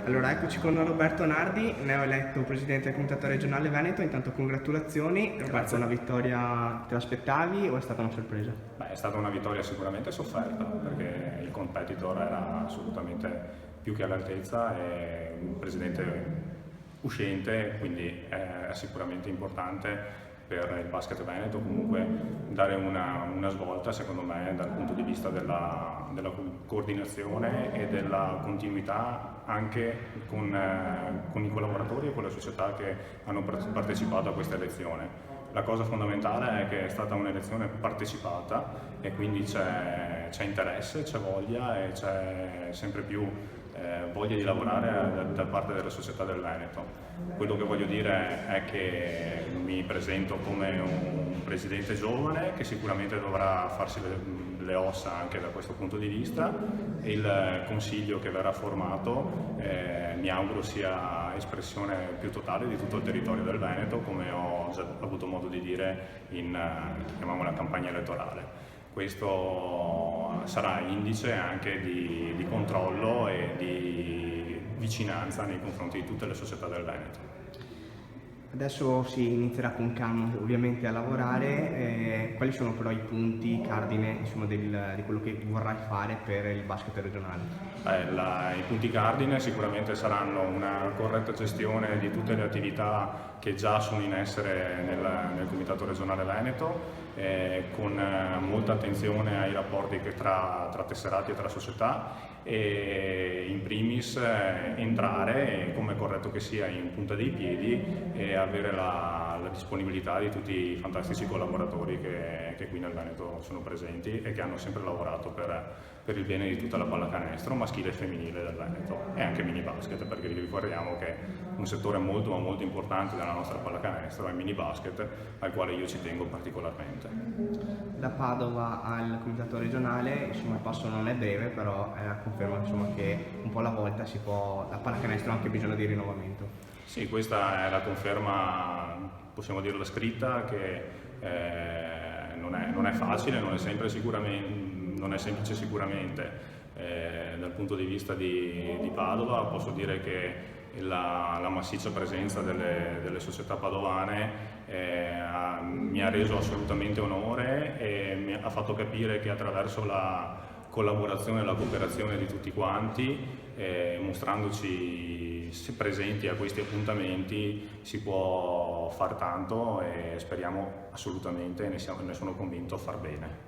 Allora, eccoci con Roberto Nardi, neoeletto presidente del Comitato Regionale Veneto. Intanto congratulazioni. Roberto, una vittoria te l'aspettavi o è stata una sorpresa? Beh, è stata una vittoria sicuramente sofferta, perché il competitor era assolutamente più che all'altezza e un presidente uscente, quindi è sicuramente importante per il basket veneto comunque dare una svolta, secondo me, dal punto di vista della coordinazione e della continuità anche con i collaboratori e con le società che hanno partecipato a questa elezione. La cosa fondamentale è che è stata un'elezione partecipata e quindi c'è interesse, c'è voglia e c'è sempre più voglia di lavorare da parte della società del Veneto. Quello che voglio dire è che mi presento come un presidente giovane che sicuramente dovrà farsi le ossa anche da questo punto di vista. Il consiglio che verrà formato mi auguro sia espressione più totale di tutto il territorio del Veneto, come ho già avuto modo di dire in chiamiamola campagna elettorale. Questo sarà indice anche di controllo e di vicinanza nei confronti di tutte le società del Veneto. Adesso si inizierà con calma ovviamente a lavorare. Quali sono però i punti cardine, insomma, di quello che vorrai fare per il basket regionale? I punti cardine sicuramente saranno una corretta gestione di tutte le attività che già sono in essere nel Comitato regionale Veneto, con molta attenzione ai rapporti tra tesserati e tra società, e in primis entrare, come è corretto che sia, in punta dei piedi e avere la disponibilità di tutti i fantastici collaboratori che qui nel Veneto sono presenti e che hanno sempre lavorato per il bene di tutta la pallacanestro maschile e femminile del Veneto, e anche mini basket, perché ricordiamo che un settore molto ma molto importante della nostra pallacanestro è il mini basket, al quale io ci tengo particolarmente. Da Padova al Comitato regionale, insomma, il passo non è breve, però è la conferma, insomma, che un po' alla volta la pallacanestro ha anche bisogno di rinnovamento. Sì, questa è la conferma, possiamo dirla scritta, che non è facile, non è semplice sicuramente. Dal punto di vista di Padova posso dire che la massiccia presenza delle società padovane mi ha reso assolutamente onore e mi ha fatto capire che attraverso la collaborazione e la cooperazione di tutti quanti, mostrandoci presenti a questi appuntamenti, si può far tanto, e speriamo assolutamente, ne sono convinto, far bene.